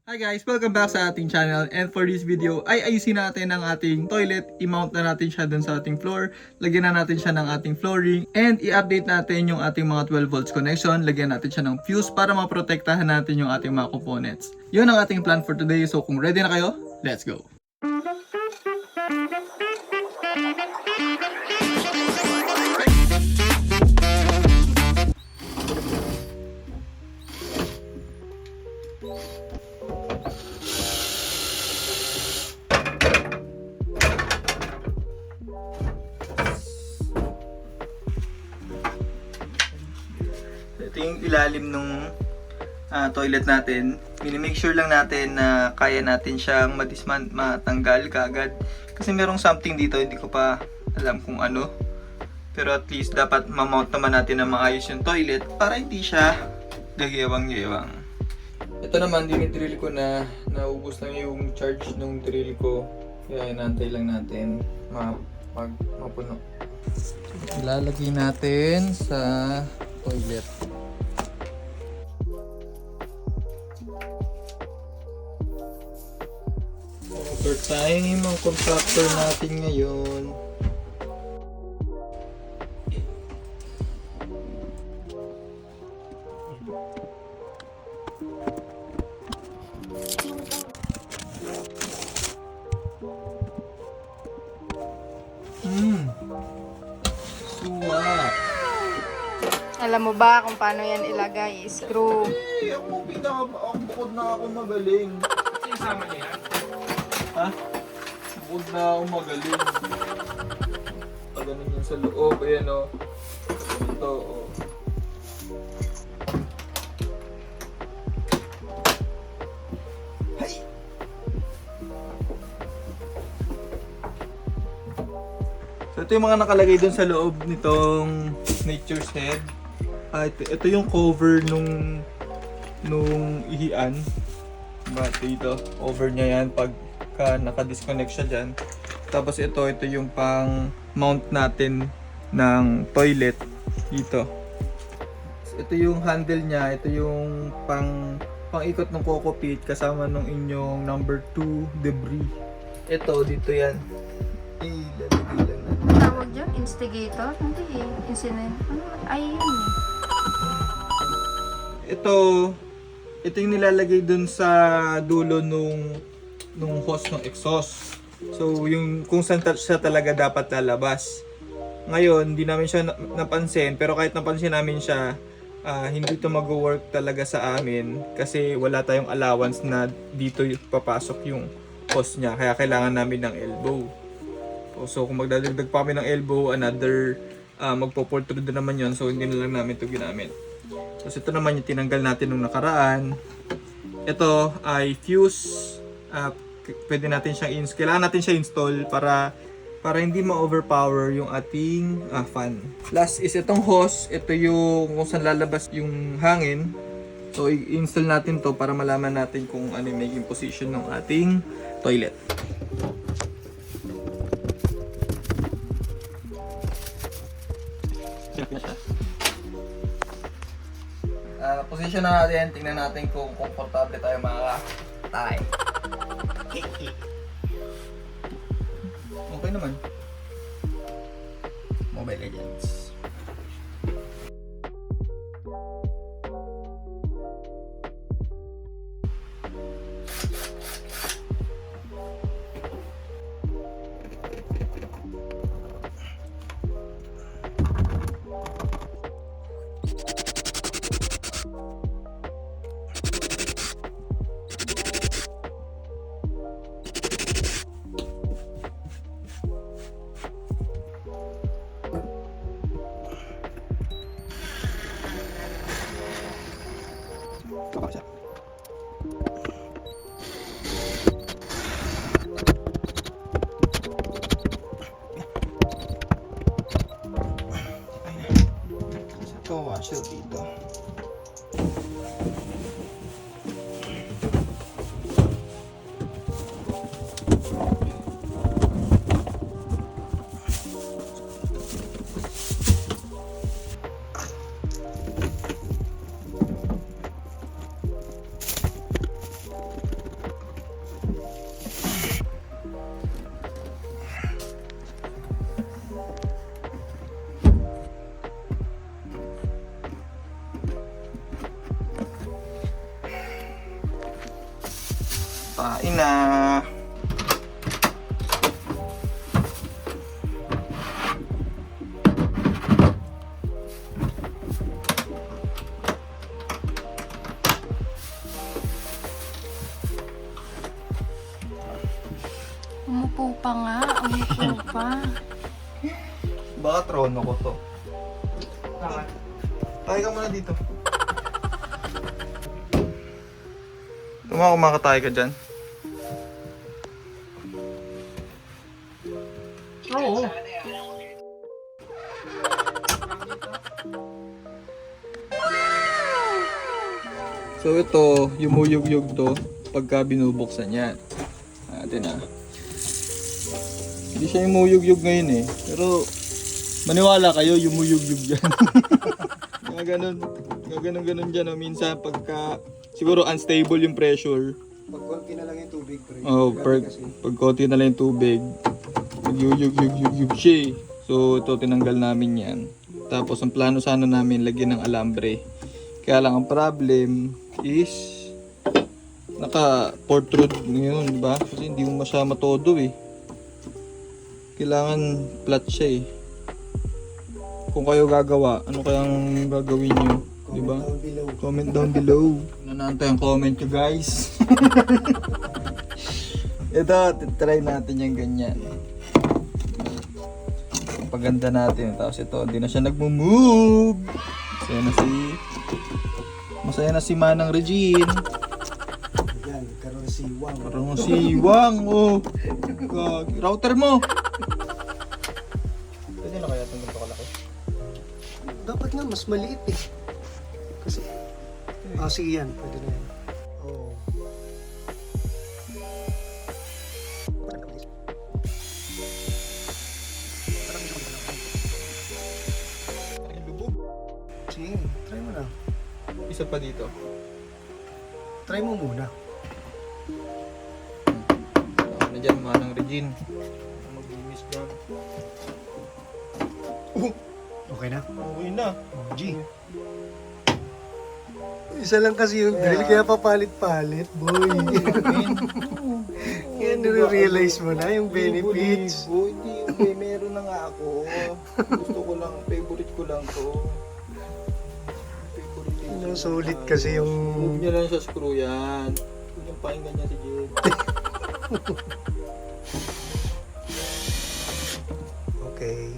Hi guys! Welcome back sa ating channel, and for this video ay ayusin natin ang ating toilet. I-mount na natin siya dun sa ating floor, lagyan na natin siya ng ating flooring, and i-update natin yung ating mga 12 volts connection, lagyan natin siya ng fuse para maprotektahan natin yung ating mga components. Yun ang ating plan for today, so kung ready na kayo, let's go! Ito yung ilalim nung toilet natin. Minimake sure lang natin na kaya natin siyang matanggal kagad. Kasi merong something dito, hindi ko pa alam kung ano. Pero at least dapat mamount naman natin na maayos yung toilet para hindi siya gagewang-gewang. Ito naman, dinidrill ko na naubos na yung charge ng drill ko. Kaya inantay lang natin mapuno. Ilalagay natin sa toilet. Over time, ang contractor natin ngayon. Suwa. Alam mo ba kung paano yan ilagay? Screw. Ako bukod na ako magaling. Sinasama niya yan? Ha? Bukod na ako magaling. Paganin yan sa loob. Ayan o. Ito o. Hay! So ito yung mga nakalagay dun sa loob nitong Nature's Head. Ito yung cover nung ihian. Dito, over niya yan pagka naka-disconnect siya dyan. Tapos ito yung pang mount natin ng toilet dito. Ito yung handle niya, ito yung pang-ikot ng cockpit kasama nung inyong number 2 debris. Ito, dito yan. Ilalagay lang natin. Tawag dyan? Instigator? Hindi eh. Incident. Ano? Ay, yun eh. Ito yung nilalagay dun sa dulo nung hose ng exhaust. So, yung kung saan siya talaga dapat lalabas. Ngayon, hindi namin siya napansin, pero kahit napansin namin siya, hindi ito mag-work talaga sa amin kasi wala tayong allowance na dito papasok yung hose niya. Kaya kailangan namin ng elbow. So, kung magdadagdag pa kami ng elbow, another magpo-protrude naman yon, so hindi na lang namin ito ginamit. So, ito naman yung tinanggal natin nung nakaraan. Ito ay fuse. Pwede natin siyang kailangan natin siya install para hindi ma-overpower yung ating fan. Last is itong hose. Ito yung kung saan lalabas yung hangin. So, i-install natin to para malaman natin kung ano yung maging position ng ating toilet. Position na natin, tingnan natin kung komportable tayo makakatay. Okay naman. Mobile Legends. Baka siya. Ito, washer dito. Kain na. Umupo pa nga. Umupo pa. Baka trono ko to. Tayo ka muna dito. Kumakatay ka dyan. Oo. So ito, yumuyug-yug to pagka binubuksan yan. Natin Hindi siya yumuyug-yug ngayon eh. Pero maniwala kayo, yumuyug-yug dyan. Gaganon dyan. Minsan pagka siguro unstable yung pressure. Pag konti na lang yung tubig, pre. Pag konti na lang yung tubig, mag-yug-yug siya eh. So ito, tinanggal namin yan. Tapos ang plano sana namin, lagyan ng alambre. Kaya lang ang problem is naka-portrude ngayon, di ba? Kasi hindi mo masyama todo eh. Kailangan flat siya eh. Kung kayo gagawa, ano kayang gagawin nyo? Di ba? Comment down below. Nanantay ang comment nyo guys. Ito, try natin yung ganyan. Ang paganda natin. Tapos ito, hindi na siya nagmo-move. Masaya na si Manang Regine. Yan, karoon si Wang. Parang si Wang, oh. Router mo. Pwede na kaya itong ganito kalaki? Dapat nga, mas maliit eh. Kasi, sige yan, pwede na yan. Oo. Sige, try mo na. Isa pa dito. Try mo muna. Ano dyan, Manang Regine? Mag-imis dyan. Okay na? Okay na. G. Isa lang kasi yung drill, kaya papalit-palit, boy. Kaya nire-realize mo na yung benefits. Hindi, meron na nga ako. Gusto ko lang, favorite ko lang to. Yung sulit kasi yung... Move niya lang sa screw yan. Yung pakinggan niya si Jed. Okay.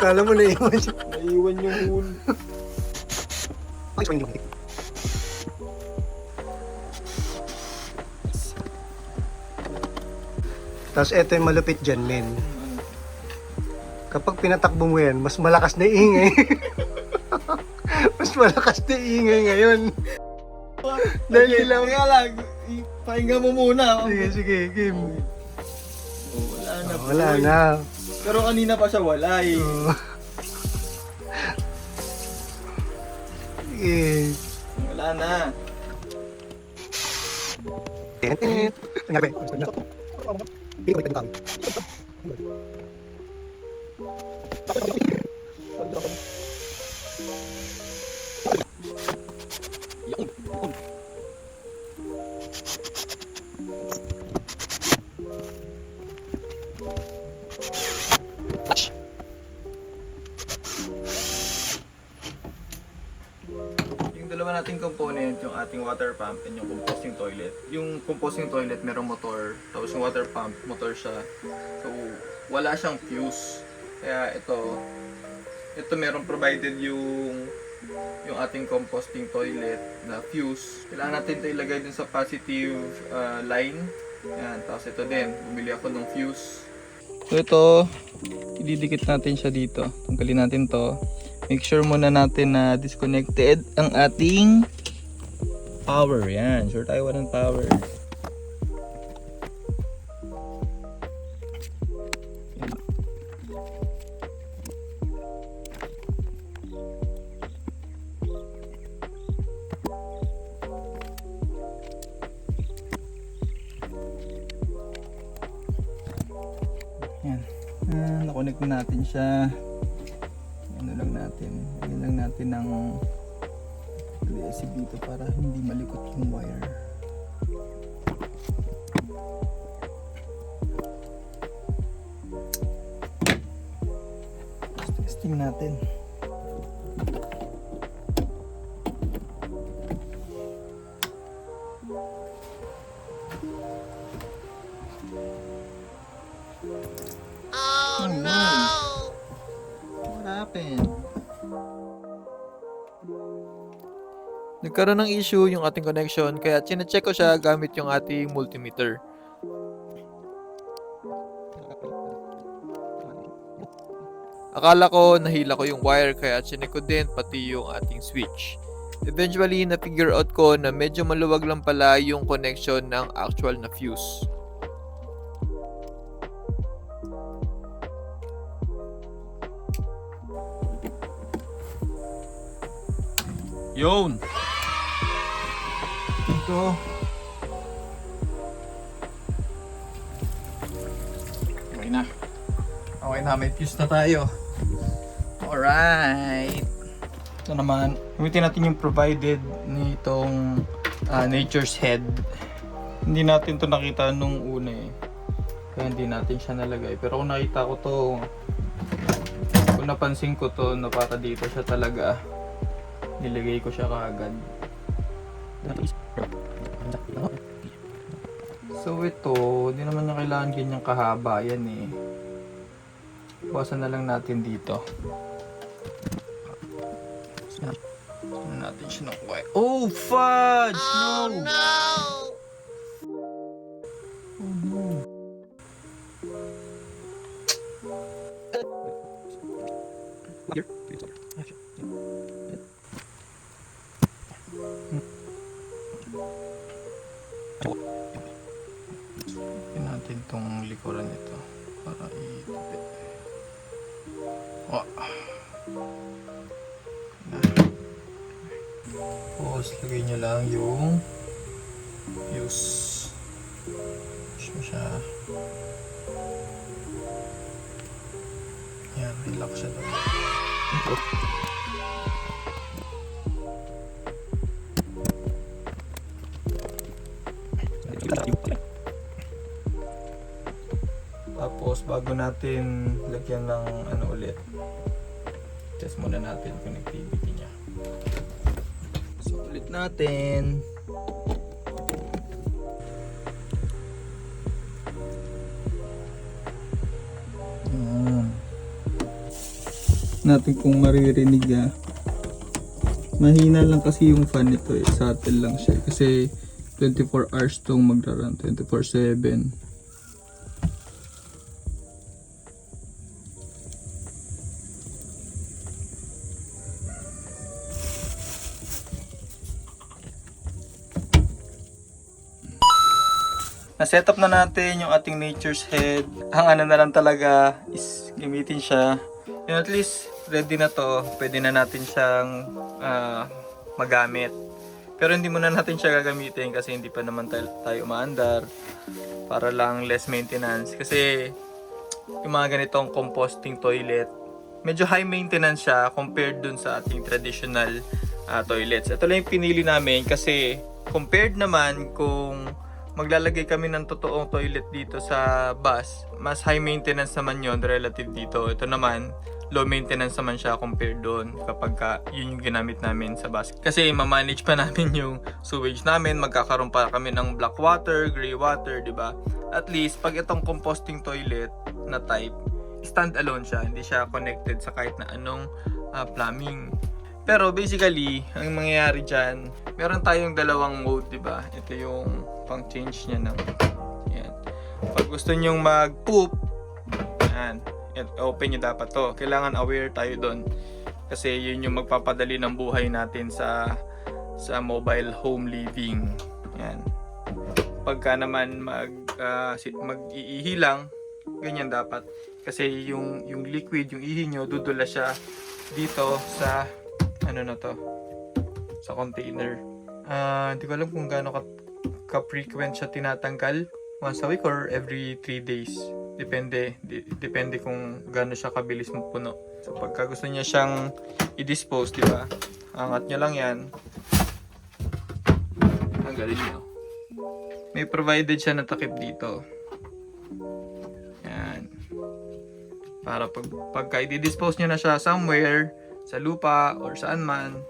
Kala mo na iwan siya. Naiwan yung hole. Ay, sorry, hindi. Tapos eto yung malupit dyan, men. Kapag pinatakbo mo yan, mas malakas na ingay. Mas malakas na ingay ngayon. Dahil sila... Kaya lang, pahinga mo muna. Sige, sige, game. Wala na. Wala na. Pero kanina pa siya wala eh. Sige. Wala na. Yung dalawa nating component, yung ating water pump and yung composting toilet. Yung composting toilet merong motor, tapos yung water pump, motor siya. So, wala siyang fuse. Kaya ito meron provided yung ating composting toilet na fuse. Kailangan natin ito ilagay dun sa positive line. Yan, tapos ito din, bumili ako ng fuse. So ito, ididikit natin siya dito. Tanggalin natin to. Make sure muna natin na disconnected ang ating power. Yan, sure tayo ng power. Yan. Nakonect na natin siya. Ano lang natin. Lagyan lang natin ng USB dito para hindi malikot yung wire. natin. Oh no! What happened? Nagkaroon ng issue yung ating connection kaya chinecheck ko siya gamit yung ating multimeter. Akala ko nahila ko yung wire kaya chinek ko din pati yung ating switch. Eventually, na-figure out ko na medyo maluwag lang pala yung connection ng actual na fuse. Yun! Ito. Okay na. Okay na, may fuse na tayo. Alright. Ito naman, gamitin natin yung provided nitong Nature's Head. Hindi natin to nakita nung una eh. Kaya hindi natin siya nalagay. Pero kung nakita ko to, kung napansin ko to na para dito siya talaga, nilagay ko siya kaagad. So ito, hindi naman niya kailangan ganyang kahaba. Yan eh. Buwasan na lang natin dito. Ano natin siya ng white. Oh, fudge! No! Oh no! Tignan natin tong likuran nito para i-tip. Oh. Tapos lagay nyo lang yung fuse. Push mo siya. Yan, may lock siya doon. Tapos bago natin lagyan ng ano ulit, test muna natin connectivity niya. So ulit natin. Natin kung maririnig mahina lang kasi yung fan nito eh, subtle lang siya kasi 24 hours tong magra-run, 24/7. Na-set up na natin yung ating Nature's Head. Ang ano na lang talaga is gamitin siya. Yun, at least ready na to. Pwede na natin siyang magamit. Pero hindi muna natin siya gagamitin kasi hindi pa naman tayo umaandar. Para lang less maintenance. Kasi yung mga ganitong composting toilet, medyo high maintenance siya compared dun sa ating traditional toilets. Ito lang yung pinili namin kasi compared naman kung maglalagay kami ng totoong toilet dito sa bus, mas high maintenance naman yon relative dito. Ito naman, low maintenance naman siya compared doon kapag yun yung ginamit namin sa bus. Kasi ma-manage pa namin yung sewage namin, magkakaroon pa kami ng black water, gray water, di ba? At least, pag itong composting toilet na type, stand alone siya, hindi siya connected sa kahit na anong plumbing. Pero basically, ang mangyayari dyan, meron tayong dalawang mode, di ba? Ito yung pang change niya ng yan. Pag gusto nyong mag-poop, yan, open nyo dapat to. Kailangan aware tayo doon. Kasi yun yung magpapadali ng buhay natin sa mobile home living. Yan. Pagka naman mag-iihi lang, ganyan dapat. Kasi yung liquid, yung ihi nyo, dudula siya dito sa ano na to, sa container. Hindi ko alam kung gaano ka-frequent siya tinatanggal, once a week or every 3 days. Depende kung gaano siya kabilis mapuno. So pagka gusto niya siyang i-dispose, di ba? Angat niya lang yan. Tanggalin niyo. May provided siya na takip dito. Yan. Para pagka i-dispose nyo na siya somewhere, sa lupa or saan man,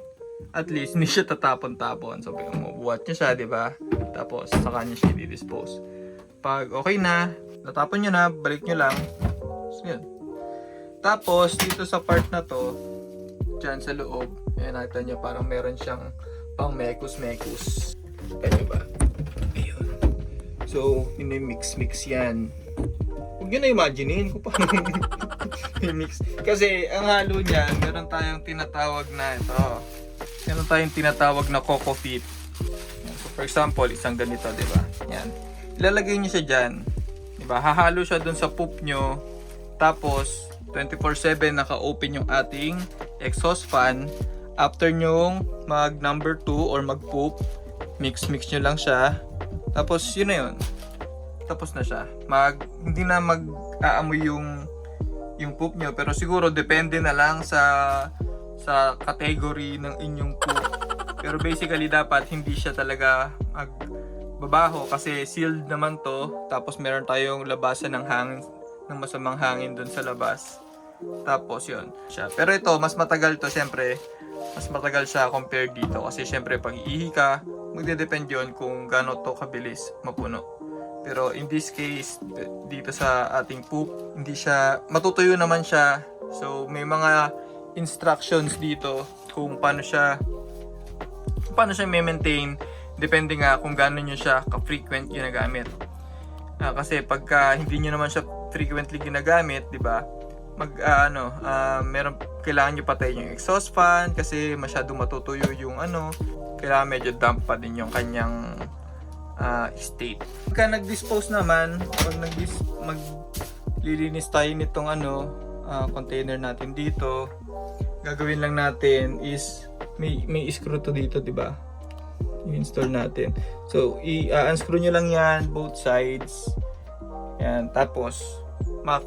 at least hindi siya tatapon-tapon. So, bubuhat nyo siya, di ba? Tapos, saka nyo siya i-dispose. Pag okay na, natapon nyo na, balik nyo lang. So, yun. Tapos, dito sa part na to, dyan sa loob, ayan, nakita nyo, parang meron siyang pang mekus-mekus. Kaya ba? Ayun. So, mix yan. Huwag nyo na imaginein kung paano i-mix. Kasi, ang halo niya, meron tayong tinatawag na ito. Meron tayong tinatawag na coco peat. So, for example, isang ganito, di ba? Yan. Ilalagay nyo siya dyan. Di ba? Hahalo siya dun sa poop nyo. Tapos, 24/7 naka-open yung ating exhaust fan. After nyong mag number 2 or mag-poop, mix nyo lang siya. Tapos, yun na yun. Tapos na siya. Hindi na mag-aamoy yung poop nyo. Pero siguro, depende na lang sa category ng inyong poop. Pero basically, dapat hindi siya talaga magbabaho kasi sealed naman to. Tapos meron tayong labasan ng hangin, ng masamang hangin dun sa labas. Tapos yun siya. Pero ito, mas matagal to, syempre. Mas matagal siya compared dito. Kasi syempre, pag iihi ka, magdedepend yun kung gaano to kabilis mapuno. Pero in this case, dito sa ating poop, hindi siya, matutuyo naman siya. So, may mga instructions dito kung paano siya i-maintain. Depende nga kung gaano nyo siya ka-frequent ginagamit. Kasi pagka hindi nyo naman siya frequently ginagamit, di ba? Meron, kailangan nyo patayin yung exhaust fan kasi masyadong matutuyo yung kailangan medyo damp pa din yung kanyang state. Pagka nag-dispose naman, pag maglilinis tayo nitong container natin dito, gagawin lang natin is may screw to dito, di ba? I-install natin. So, i-unscrew nyo lang yan, both sides. Yan, tapos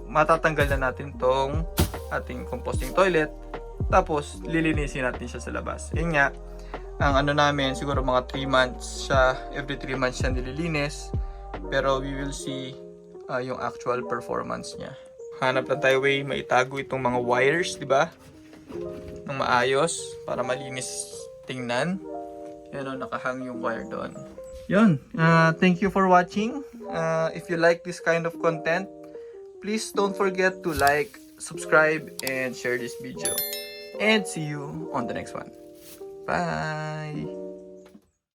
matatanggal na natin tong ating composting toilet. Tapos, lilinisin natin siya sa labas. Yun nga, ang namin, siguro mga 3 months siya, every 3 months siya nililinis. Pero we will see yung actual performance niya. Hanap lang tayo way maitago itong mga wires, di ba? Nang maayos, para malinis tingnan. Yan nakahang yung wire doon. Yun, thank you for watching. If you like this kind of content, please don't forget to like, subscribe, and share this video. And see you on the next one. Bye!